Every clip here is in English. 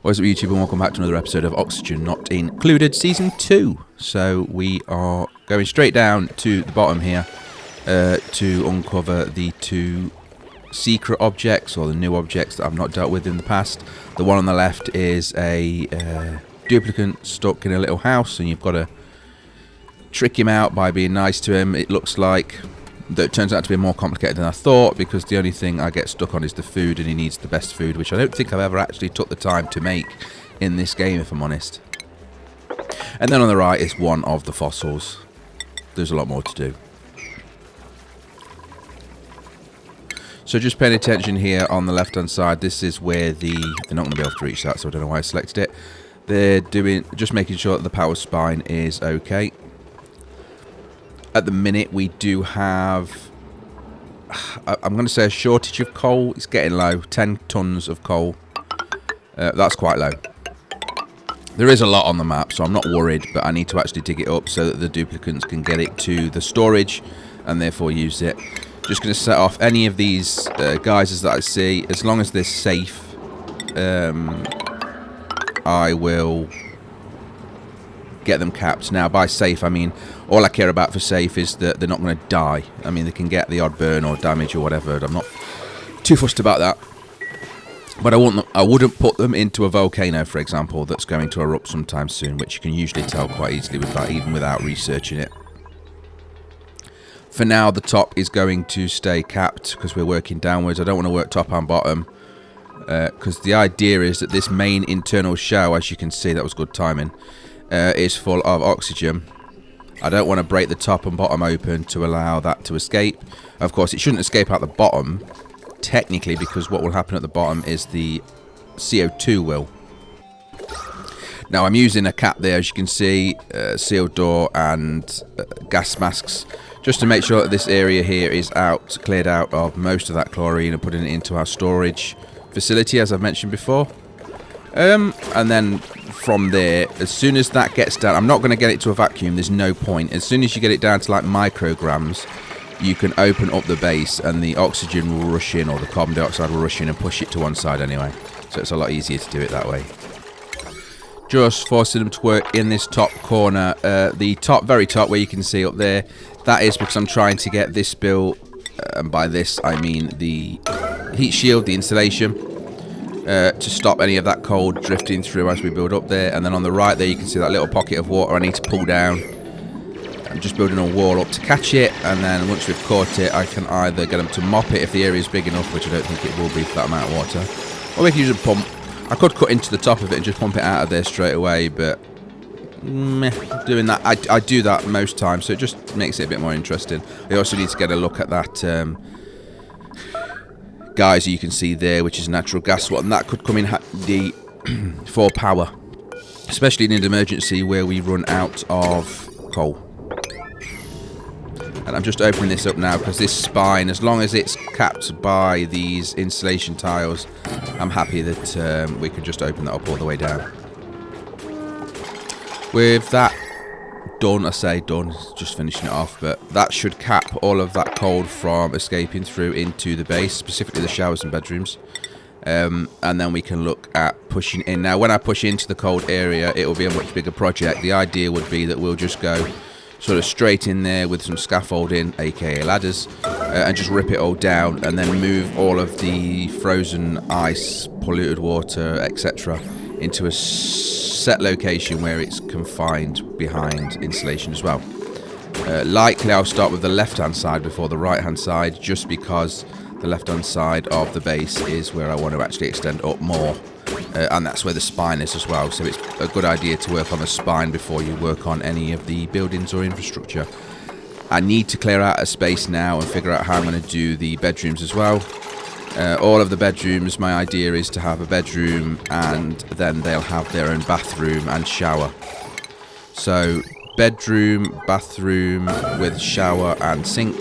What's up YouTube, and welcome back to another episode of Oxygen Not Included Season 2. So we are going straight down to the bottom here to uncover the two secret objects, or the new objects that I've not dealt with in the past. The one on the left is a duplicant stuck in a little house, and you've got to trick him out by being nice to him. It looks like that it turns out to be more complicated than I thought, because the only thing I get stuck on is the food, and he needs the best food, which I don't think I've ever actually took the time to make in this game, if I'm honest. And then on the right is one of the fossils. There's a lot more to do. So just paying attention here on the left hand side, this is where they're not going to be able to reach that, so I don't know why I selected it. They're just making sure that the power spine is okay. At the minute, we do have, I'm going to say, a shortage of coal. It's getting low, 10 tons of coal. That's quite low. There is a lot on the map, so I'm not worried, but I need to actually dig it up so that the duplicants can get it to the storage and therefore use it. Just going to set off any of these geysers that I see. As long as they're safe, I will get them capped. Now, by safe, I mean, all I care about for safe is that they're not going to die. I mean, they can get the odd burn or damage or whatever. I'm not too fussed about that. But I wouldn't put them into a volcano, for example, that's going to erupt sometime soon, which you can usually tell quite easily with that, even without researching it. For now, the top is going to stay capped because we're working downwards. I don't want to work top and bottom, because the idea is that this main internal shell, as you can see, that was good timing, is full of oxygen. I don't want to break the top and bottom open to allow that to escape. Of course, it shouldn't escape out the bottom, technically, because what will happen at the bottom is the CO2 will. Now, I'm using a cap there, as you can see, sealed door and gas masks, just to make sure that this area here is cleared out of most of that chlorine and putting it into our storage facility, as I've mentioned before. And then from there, as soon as that gets down, I'm not going to get it to a vacuum, there's no point. As soon as you get it down to like micrograms, you can open up the base and the oxygen will rush in, or the carbon dioxide will rush in and push it to one side anyway. So it's a lot easier to do it that way. Just forcing them to work in this top corner, the top, very top, where you can see up there. That is because I'm trying to get this built, and by this I mean the heat shield, the insulation, to stop any of that cold drifting through as we build up there. And then on the right there you can see that little pocket of water I need to pull down. I'm just building a wall up to catch it, and then once we've caught it, I can either get them to mop it if the area is big enough, which I don't think it will be for that amount of water, or we can use a pump. I could cut into the top of it and just pump it out of there straight away, but doing that, I do that most times, so it just makes it a bit more interesting. I also need to get a look at that geyser you can see there, which is natural gas one, and that could come in handy for power, especially in an emergency where we run out of coal. And I'm just opening this up now because this spine, as long as it's capped by these insulation tiles, I'm happy that we can just open that up all the way down. With that done, I say done, just finishing it off, but that should cap all of that cold from escaping through into the base, specifically the showers and bedrooms. And then we can look at pushing in. Now, when I push into the cold area, it will be a much bigger project. The idea would be that we'll just go sort of straight in there with some scaffolding, aka ladders, and just rip it all down, and then move all of the frozen ice, polluted water, etc. into a set location where it's confined behind insulation as well. Likely I'll start with the left hand side before the right hand side, just because the left hand side of the base is where I want to actually extend up more, and that's where the spine is as well, so it's a good idea to work on the spine before you work on any of the buildings or infrastructure. I need to clear out a space now and figure out how I'm going to do the bedrooms as well. All of the bedrooms, my idea is to have a bedroom and then they'll have their own bathroom and shower. So bedroom, bathroom with shower and sink,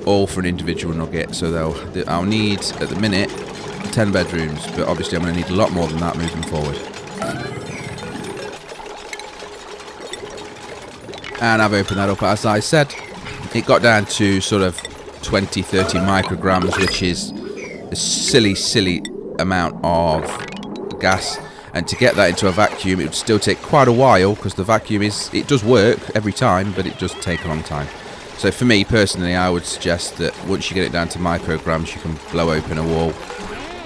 all for an individual nugget. So I'll need, at the minute, 10 bedrooms, but obviously I'm going to need a lot more than that moving forward. And I've opened that up, as I said. It got down to sort of 20-30 micrograms, which is a silly amount of gas. And to get that into a vacuum, it would still take quite a while, because the vacuum it does work every time, but it does take a long time. So for me personally, I would suggest that once you get it down to micrograms, you can blow open a wall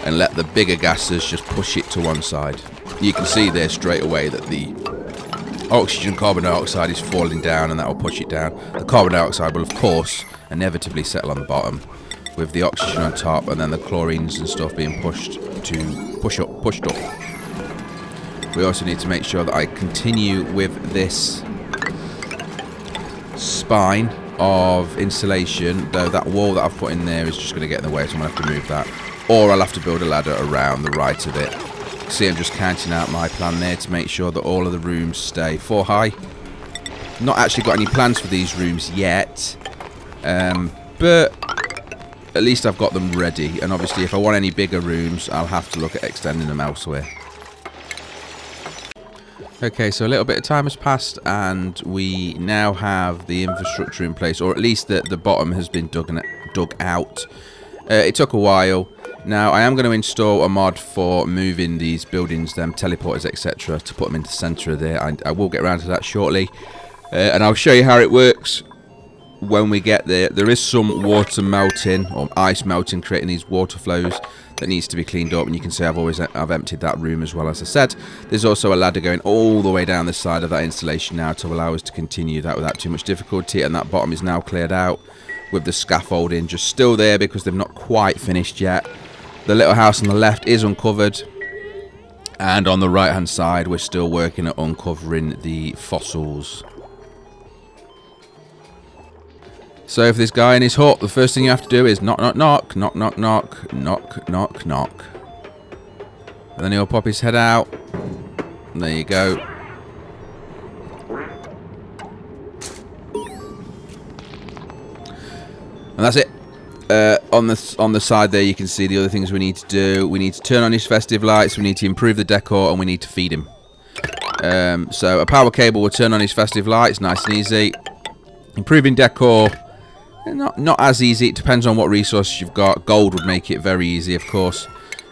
and let the bigger gases just push it to one side. You can see there straight away that the oxygen carbon dioxide is falling down, and that will push it down. The carbon dioxide will of course inevitably settle on the bottom, with the oxygen on top, and then the chlorines and stuff being pushed up. We also need to make sure that I continue with this spine of insulation, though that wall that I've put in there is just going to get in the way, so I'm going to have to move that, or I'll have to build a ladder around the right of it. See, I'm just counting out my plan there to make sure that all of the rooms stay 4 high. Not actually got any plans for these rooms yet, but at least I've got them ready, and obviously if I want any bigger rooms, I'll have to look at extending them elsewhere. Okay, so a little bit of time has passed, and we now have the infrastructure in place, or at least the bottom has been dug out. It took a while. Now, I am going to install a mod for moving these buildings, them teleporters, etc., to put them into the centre of there. I will get around to that shortly, and I'll show you how it works when we get there. There is some water melting, or ice melting, creating these water flows that needs to be cleaned up, and you can see I've emptied that room as well, as I said. There's also a ladder going all the way down the side of that installation now to allow us to continue that without too much difficulty, and that bottom is now cleared out with the scaffolding just still there because they've not quite finished yet. The little house on the left is uncovered, and on the right hand side we're still working at uncovering the fossils. So if this guy in his hut, the first thing you have to do is knock, knock, knock, knock, knock, knock, knock, knock, knock. And then he'll pop his head out. And there you go. And that's it. On the side there, you can see the other things we need to do. We need to turn on his festive lights. We need to improve the decor, and we need to feed him. So a power cable will turn on his festive lights, nice and easy. Improving decor, not as easy. It depends on what resources you've got. Gold would make it very easy, of course,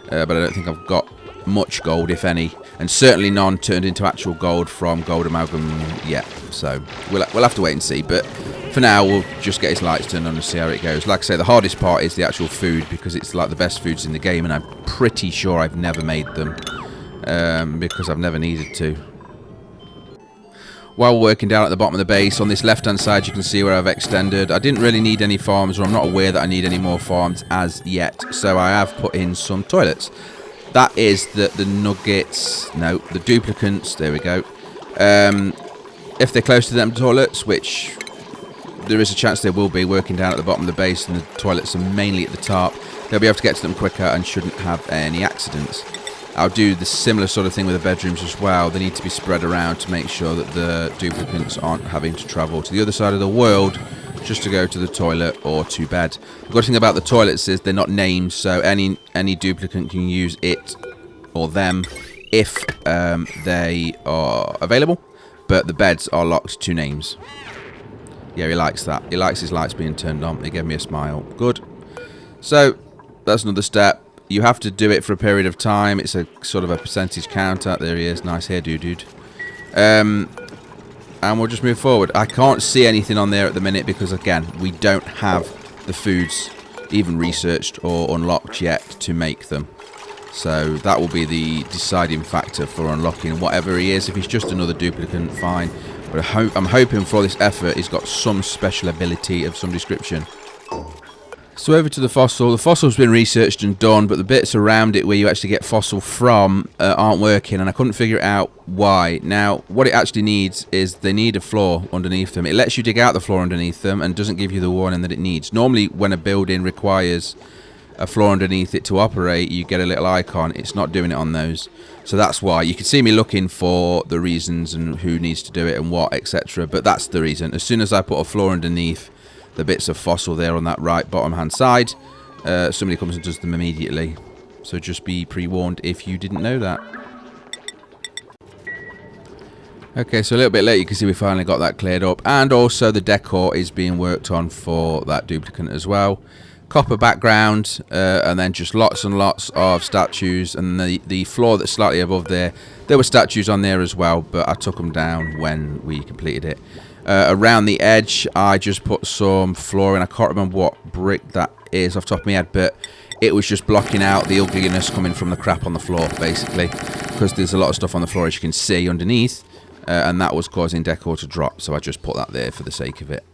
but I don't think I've got much gold, if any, and certainly none turned into actual gold from gold amalgam yet. So we'll have to wait and see. But for now, we'll just get his lights turned on and see how it goes. Like I say, the hardest part is the actual food, because it's like the best foods in the game, and I'm pretty sure I've never made them because I've never needed to. While working down at the bottom of the base, on this left hand side you can see where I've extended. I didn't really need any farms, or I'm not aware that I need any more farms as yet, so I have put in some toilets. That is the nuggets, no, the duplicants, there we go. If they're close to them toilets, which there is a chance they will be, working down at the bottom of the base and the toilets are mainly at the top, they'll be able to get to them quicker and shouldn't have any accidents. I'll do the similar sort of thing with the bedrooms as well. They need to be spread around to make sure that the duplicants aren't having to travel to the other side of the world just to go to the toilet or to bed. The good thing about the toilets is they're not named, so any duplicant can use it or them if they are available, but the beds are locked to names. Yeah, he likes that. He likes his lights being turned on. He gave me a smile. Good. So that's another step. You have to do it for a period of time. It's a sort of a percentage counter. There he is. Nice hairdo, dude. And we'll just move forward. I can't see anything on there at the minute because, again, we don't have the foods even researched or unlocked yet to make them. So that will be the deciding factor for unlocking whatever he is. If he's just another duplicant, fine. But I'm hoping for all this effort he's got some special ability of some description. So over to the fossil. The fossil's been researched and done, but the bits around it where you actually get fossil from aren't working, and I couldn't figure out why. Now, what it actually needs is they need a floor underneath them. It lets you dig out the floor underneath them and doesn't give you the warning that it needs. Normally, when a building requires a floor underneath it to operate, you get a little icon. It's not doing it on those. So that's why. You can see me looking for the reasons and who needs to do it and what, etc. But that's the reason. As soon as I put a floor underneath the bits of fossil there on that right bottom hand side, somebody comes and does them immediately. So just be pre-warned if you didn't know that. Okay, so a little bit later you can see we finally got that cleared up, and also the decor is being worked on for that duplicant as well. copper background, and then just lots and lots of statues. And the floor that's slightly above there were statues on there as well, but I took them down when we completed it. Around the edge, I just put some flooring. I can't remember what brick that is off the top of my head, but it was just blocking out the ugliness coming from the crap on the floor, basically, because there's a lot of stuff on the floor, as you can see, underneath, and that was causing decor to drop, so I just put that there for the sake of it.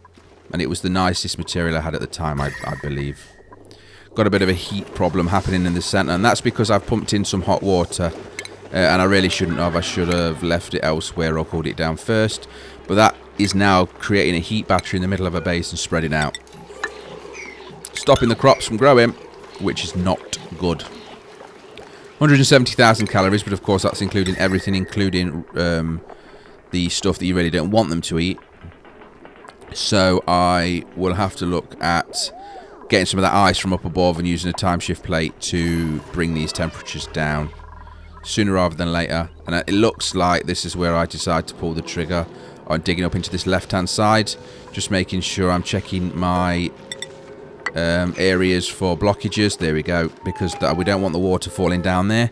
And it was the nicest material I had at the time, I believe. Got a bit of a heat problem happening in the centre, and that's because I've pumped in some hot water, and I really shouldn't have. I should have left it elsewhere or cooled it down first, but that is now creating a heat battery in the middle of a base and spreading out, stopping the crops from growing, which is not good. 170,000 calories, but of course that's including everything, including the stuff that you really don't want them to eat. So I will have to look at getting some of that ice from up above and using a time shift plate to bring these temperatures down sooner rather than later. And it looks like this is where I decide to pull the trigger on digging up into this left hand side, just making sure I'm checking my areas for blockages. There we go, because we don't want the water falling down there.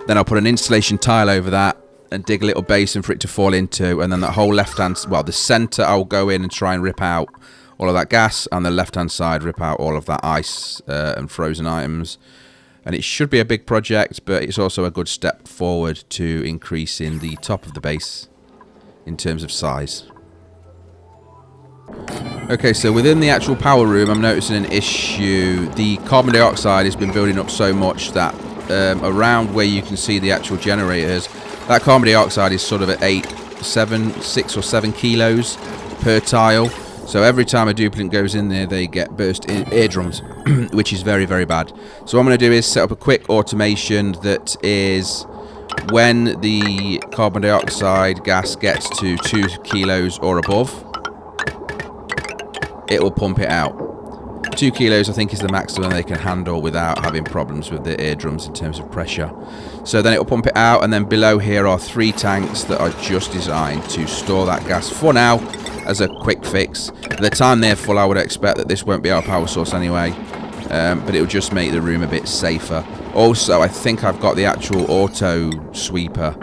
Then I'll put an insulation tile over that and dig a little basin for it to fall into, and then that whole left hand, well, the center, I'll go in and try and rip out all of that gas, and the left hand side rip out all of that ice and frozen items. And it should be a big project, but it's also a good step forward to increasing the top of the base in terms of size. Okay, so within the actual power room, I'm noticing an issue. The carbon dioxide has been building up so much that around where you can see the actual generators, that carbon dioxide is sort of at 6 or 7 kilos per tile. So every time a duplicate goes in there, they get burst in eardrums, which is very, very bad. So what I'm going to do is set up a quick automation that is, when the carbon dioxide gas gets to 2 kilos or above, it will pump it out. 2 kilos, I think, is the maximum they can handle without having problems with the eardrums in terms of pressure. So then it will pump it out, and then below here are 3 tanks that are just designed to store that gas for now as a quick fix. By the time they're full, I would expect that this won't be our power source anyway, but it will just make the room a bit safer. Also, I think I've got the actual auto sweeper,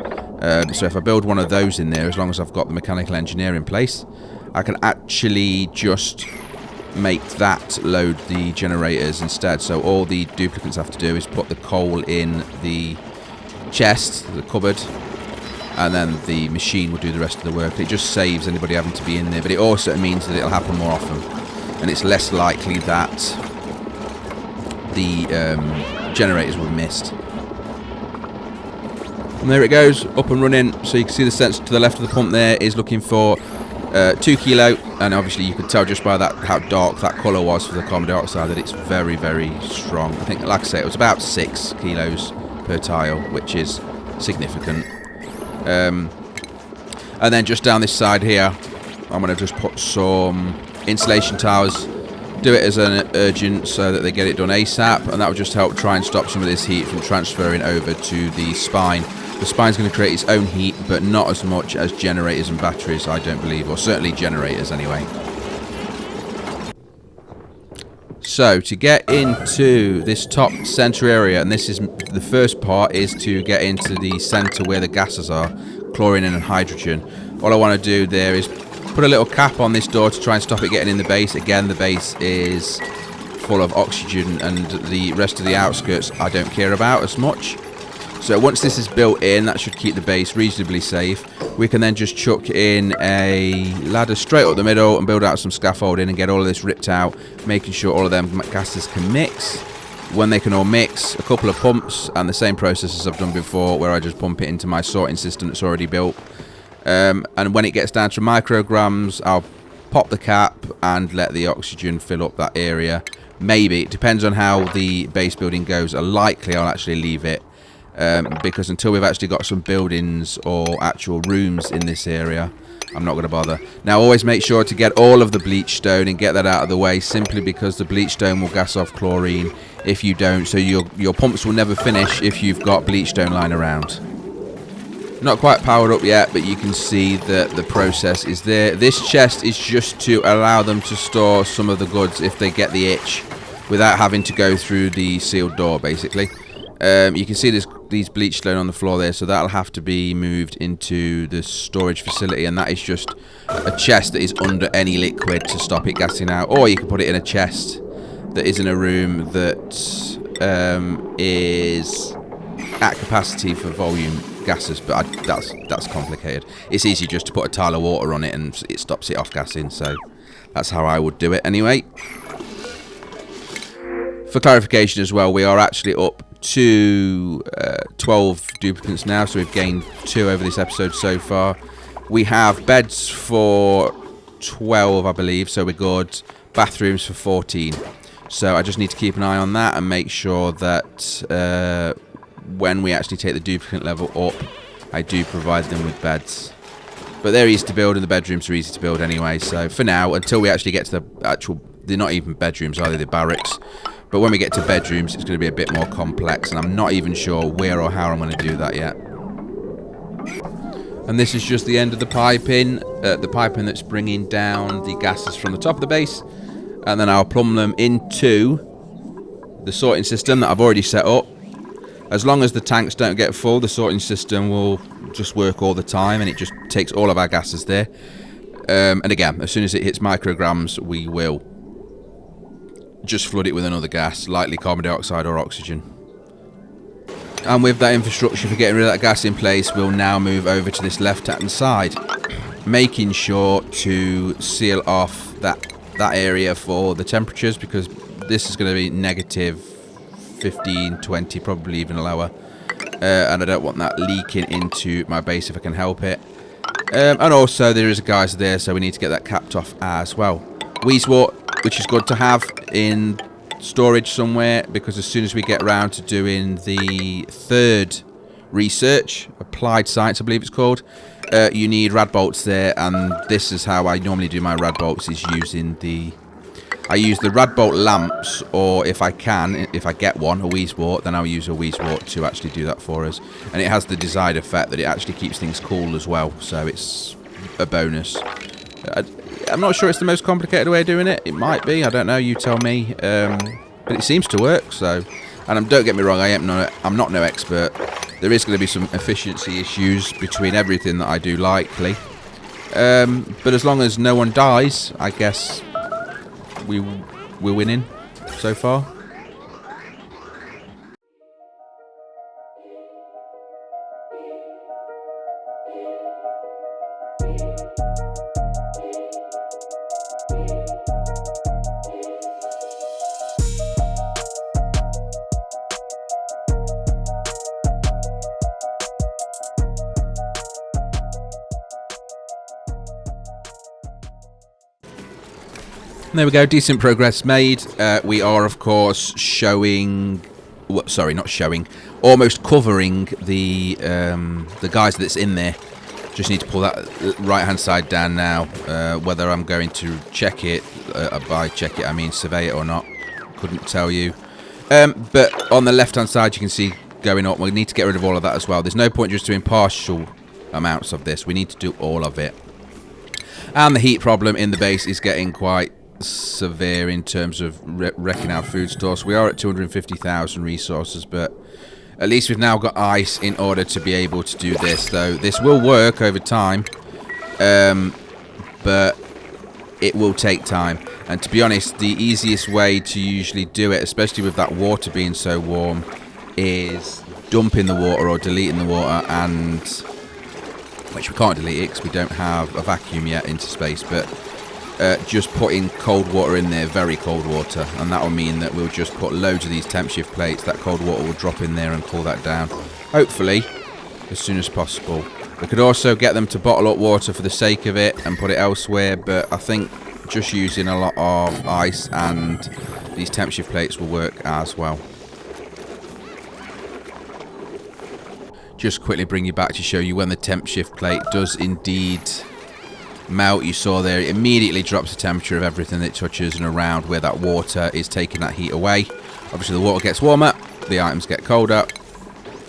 so if I build one of those in there, as long as I've got the mechanical engineer in place, I can actually just make that load the generators instead. So all the duplicates have to do is put the coal in the chest, the cupboard, and then the machine will do the rest of the work. It just saves anybody having to be in there, but it also means that it'll happen more often, and it's less likely that the generators will be missed. And there it goes, up and running. So you can see the sensor to the left of the pump there is looking for 2 kilo, and obviously you could tell just by that how dark that colour was for the carbon dioxide that it's very, very strong. I think, like I say, it was about 6 kilos per tile, which is significant. And then just down this side here, I'm going to just put some insulation towers, do it as an urgent so that they get it done ASAP, and that will just help try and stop some of this heat from transferring over to the spine. The spine's going to create its own heat, but not as much as generators and batteries, I don't believe, or certainly generators anyway. So to get into this top center area, and this is the first part, is to get into the center where the gases are, chlorine and hydrogen. All I want to do there is put a little cap on this door to try and stop it getting in the base. Again, the base is full of oxygen, and the rest of the outskirts I don't care about as much. So once this is built in, that should keep the base reasonably safe. We can then just chuck in a ladder straight up the middle and build out some scaffolding and get all of this ripped out, making sure all of them gases can mix. When they can all mix, a couple of pumps, and the same process as I've done before, where I just pump it into my sorting system that's already built. And when it gets down to micrograms, I'll pop the cap and let the oxygen fill up that area. Maybe, it depends on how the base building goes. Likely I'll actually leave it. Because until we've actually got some buildings or actual rooms in this area, I'm not going to bother. Now, always make sure to get all of the bleach stone and get that out of the way, simply because the bleach stone will gas off chlorine if you don't. So your pumps will never finish if you've got bleach stone lying around. Not quite powered up yet, but you can see that the process is there. This chest is just to allow them to store some of the goods if they get the itch. without having to go through the sealed door, basically. You can see these bleach stone on the floor there, so that'll have to be moved into the storage facility, and that is just a chest that is under any liquid to stop it gassing out, or you can put it in a chest that is in a room that is at capacity for volume gases, but that's complicated. It's easy just to put a tile of water on it and it stops it off gassing, so that's how I would do it anyway. For clarification as well, we are actually up to 12 duplicants now, so we've gained 2 over this episode so far. We have beds for 12, I believe, so we're good. Bathrooms for 14. So I just need to keep an eye on that and make sure that when we actually take the duplicant level up, I do provide them with beds. But they're easy to build, and the bedrooms are easy to build anyway. So for now, until we actually get to the actual, they're not even bedrooms, are they? They're barracks. But when we get to bedrooms, it's going to be a bit more complex, and I'm not even sure where or how I'm going to do that yet. And this is just the end of the piping that's bringing down the gases from the top of the base, and then I'll plumb them into the sorting system that I've already set up. As long as the tanks don't get full, the sorting system will just work all the time, and it just takes all of our gases there. And again, as soon as it hits micrograms, we will just flood it with another gas, likely carbon dioxide or oxygen. And with that infrastructure for getting rid of that gas in place, we'll now move over to this left-hand side, making sure to seal off that area for the temperatures, because this is going to be negative 15, 20, probably even lower. And I don't want that leaking into my base if I can help it. And also there is a geyser there, so we need to get that capped off as well. 𝐷𝐿, which is good to have in storage somewhere, because as soon as we get around to doing the 3rd research, applied science I believe it's called, you need rad bolts there, and this is how I normally do my rad bolts, is using I use the rad bolt lamps, or if I get one, a 𝐷𝐿, then I'll use a 𝐷𝐿 to actually do that for us. And it has the desired effect that it actually keeps things cool as well, so it's a bonus. I'm not sure it's the most complicated way of doing it. It might be, I don't know, you tell me. But it seems to work, so. And don't get me wrong, I'm not no expert. There is going to be some efficiency issues between everything that I do, likely. But as long as no one dies, I guess we're winning so far. There we go, decent progress made. We are, of course, showing... Well, sorry, not showing. Almost covering the geyser that's in there. Just need to pull that right-hand side down now. Whether I'm going to check it, by check it I mean survey it or not, couldn't tell you. But on the left-hand side you can see going up. We need to get rid of all of that as well. There's no point just doing partial amounts of this. We need to do all of it. And the heat problem in the base is getting quite severe in terms of wrecking our food store. So we are at 250,000 resources, but at least we've now got ice in order to be able to do this, though this will work over time, but it will take time. And to be honest, the easiest way to usually do it, especially with that water being so warm, is dumping the water or deleting the water, and which we can't delete it because we don't have a vacuum yet into space, but just putting cold water in there, very cold water, and that will mean that we'll just put loads of these temp shift plates. That cold water will drop in there and cool that down, hopefully as soon as possible. We could also get them to bottle up water for the sake of it and put it elsewhere, but I think just using a lot of ice and these temp shift plates will work as well. Just quickly bring you back to show you when the temp shift plate does indeed melt. You saw there, it immediately drops the temperature of everything that it touches and around where that water is taking that heat away. Obviously the water gets warmer, the items get colder,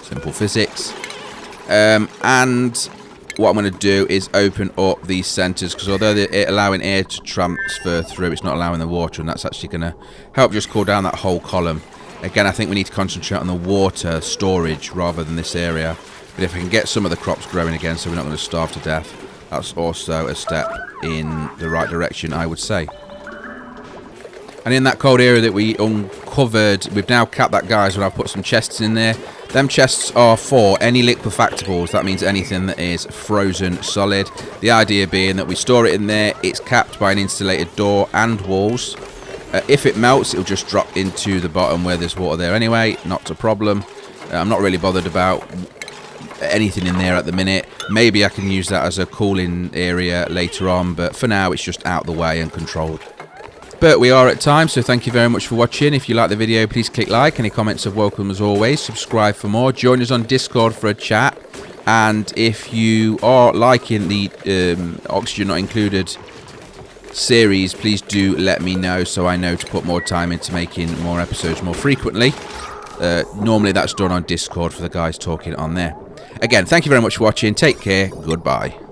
simple physics. And what I'm going to do is open up these centres, because although they're allowing air to transfer through, it's not allowing the water, and that's actually going to help just cool down that whole column. Again, I think we need to concentrate on the water storage rather than this area. But if I can get some of the crops growing again so we're not going to starve to death, that's also a step in the right direction, I would say. And in that cold area that we uncovered, we've now capped that, guys, when I've put some chests in there. Them chests are for any liquefactables. That means anything that is frozen solid. The idea being that we store it in there. It's capped by an insulated door and walls. If it melts, it'll just drop into the bottom where there's water there anyway. Not a problem. I'm not really bothered about anything in there at the minute. Maybe I can use that as a cooling area later on, but for now it's just out the way and controlled. But we are at time, so thank you very much for watching. If you like the video, please click like. Any comments are welcome as always. Subscribe for more. Join us on Discord for a chat. And if you are liking the Oxygen Not Included series, please do let me know so I know to put more time into making more episodes more frequently. Normally that's done on Discord for the guys talking on there. Again, thank you very much for watching. Take care. Goodbye.